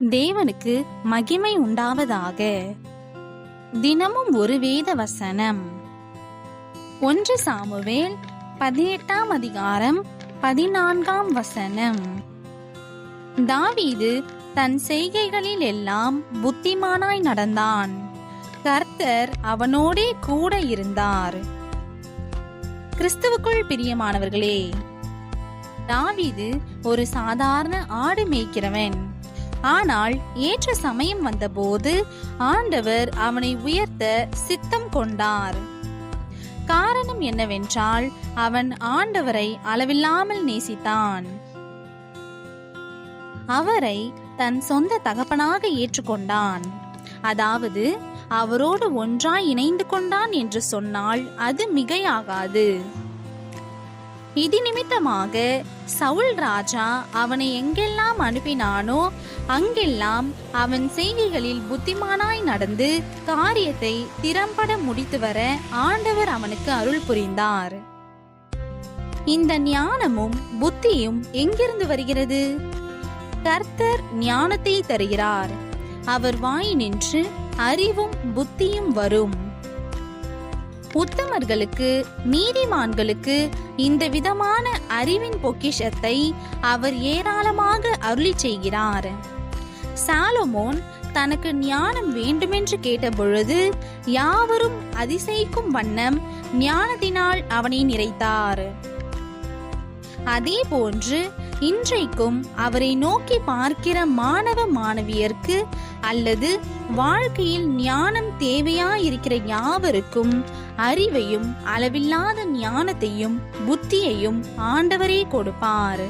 தேவனுக்கு மகிமை உண்டாவதாக. தினமும் ஒரு வேத வசனம். 1 சாமுவேல் 18ஆம் அதிகாரம் 14ஆம் வசனம். தாவீது தன் செய்கைகளில் எல்லாம் புத்திமானாய் நடந்தான். கர்த்தர் அவனோடே கூட இருந்தார். கிறிஸ்துவுக்குள் பிரியமானவர்களே, தாவீது ஒரு சாதாரண ஆடு மேய்க்கிறவன். ஆனால் ஏற்ற சமயம் வந்தபோது ஆண்டவர் அவனை உயர்த்த சித்தம் கொண்டார். காரணம் என்னவென்றால், அவன் ஆண்டவரை அளவில்லாமல் நேசித்தான். அவரை தன் சொந்த தகப்பனாக ஏற்றுக்கொண்டான். அதாவது அவரோடு ஒன்றாய் இணைந்து கொண்டான் என்று சொன்னால் அது மிகையாகாது. இது நிமித்தமாக சவுல் ராஜா அவனை எங்கெல்லாம் அனுப்பினானோ அங்கெல்லாம் அவன் செய்கைகளில் புத்திமானாய் நடந்து காரியத்தை திறம்பட முடித்து வர ஆண்டவர் அவனுக்கு அருள் புரிந்தார். இந்த ஞானமும் புத்தியும் எங்கிருந்து வருகிறது? கர்த்தர் ஞானத்தை தருகிறார். அவர் வாயினின்று அறிவும் புத்தியும் வரும். உத்தமர்களுக்கு, நீதிமான்களுக்கு இந்த விதமான அறிவின் பொக்கிஷத்தை அவர் ஏராளமாக அருளி செய்கிறார். சாலமோன் தனக்கு ஞானம் வேண்டுமென்று கேட்டபொழுது யாவரும் அதிசயிக்கும் வண்ணம் ஞானத்தினால் அவனை நிறைத்தார். அதே போன்று இன்றைக்கும் அவரை நோக்கி பார்க்கிற மாணவ மாணவியருக்கு அல்லது வாழ்க்கையில் ஞானம் தேவையாயிருக்கிற யாவருக்கும் அறிவையும் அளவில்லாத ஞானத்தையும் புத்தியையும் ஆண்டவரே கொடுப்பார்.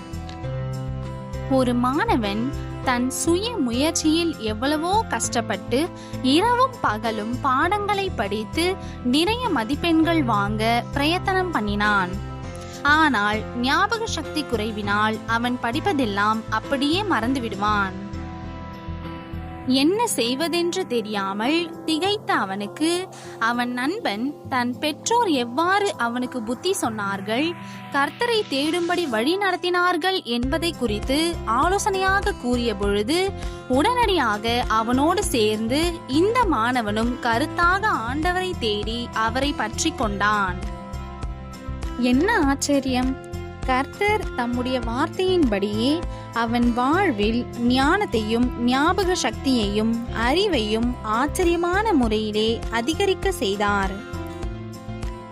ஒரு மாணவன் தன் சுய முயற்சியில் எவ்வளவோ கஷ்டப்பட்டு இரவும் பகலும் பாடங்களை படித்து நிறைய மதிப்பெண்கள் வாங்க பிரயத்தனம் பண்ணினான். ஆனால் ஞாபக சக்தி குறைவினால் அவன் படிப்பதெல்லாம் அப்படியே மறந்து விடுவான். என்ன செய்வதென்று தெரியாமல் திகைத்த அவனுக்கு அவன் நண்பன் தன் பெற்றோர் எவ்வாறு அவனுக்கு புத்தி சொன்னார்கள், கர்த்தரை தேடும்படி வழி நடத்தினார்கள் என்பதை குறித்து ஆலோசனையாக கூறிய பொழுது உடனடியாக அவனோடு சேர்ந்து இந்த மாணவனும் கருத்தாக ஆண்டவரை தேடி அவரை பற்றி கொண்டான். என்ன ஆச்சரியம்! கர்த்தர் தம்முடைய வார்த்தையின்படியே அவன் வாழ்வில் ஞானத்தையும் ஞாபக சக்தியையும் அறிவையும் ஆச்சரியமான முறையிலே அதிகரிக்க செய்தார்.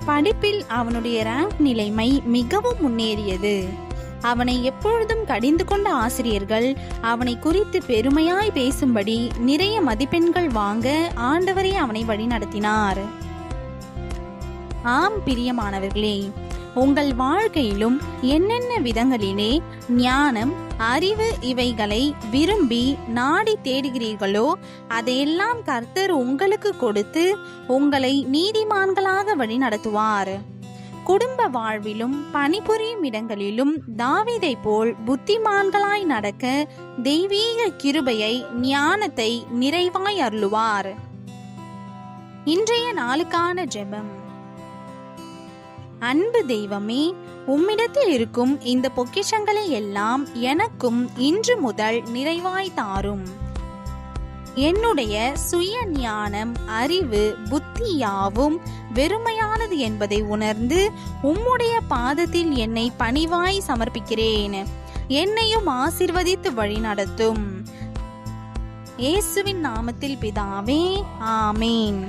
படிப்பில் அவனுடைய ரேங்க் நிலைமை மிகவும் முன்னேறியது. அவனை எப்பொழுதும் கடிந்து கொண்ட ஆசிரியர்கள் அவனை குறித்து பெருமையாய் பேசும்படி நிறைய மதிப்பெண்கள் வாங்க ஆண்டவரே அவனை வழிநடத்தினார். ஆம் பிரியமானவர்களே, உங்கள் வாழ்க்கையிலும் என்னென்ன விதங்களிலே ஞானம், அறிவு இவைகளை விரும்பி நாடி தேடுகிறீர்களோ அதையெல்லாம் கர்த்தர் உங்களுக்கு கொடுத்து உங்களை நீதிமான்களாக வழி நடத்துவார். குடும்ப வாழ்விலும் பணிபுரியும் இடங்களிலும் தாவீதை போல் புத்திமான்களாய் நடக்க தெய்வீக கிருபையை, ஞானத்தை நிறைவாய் அருளுவார். இன்றைய நாளுக்கான ஜெபம். அன்பு தெய்வமே, உம்மிடத்தில் இருக்கும் இந்த பொக்கிஷங்களை எல்லாம் எனக்கும் இன்று முதல் நிறைவாய் தாரும். என்னுடைய சுய ஞானம், அறிவு, புத்தி யாவும் வெறுமையானது என்பதை உணர்ந்து உம்முடைய பாதத்தில் என்னை பணிவாய் சமர்ப்பிக்கிறேன். என்னையும் ஆசீர்வதித்து வழி நடத்தும். இயேசுவின் நாமத்தில் பிதாவே, ஆமேன்.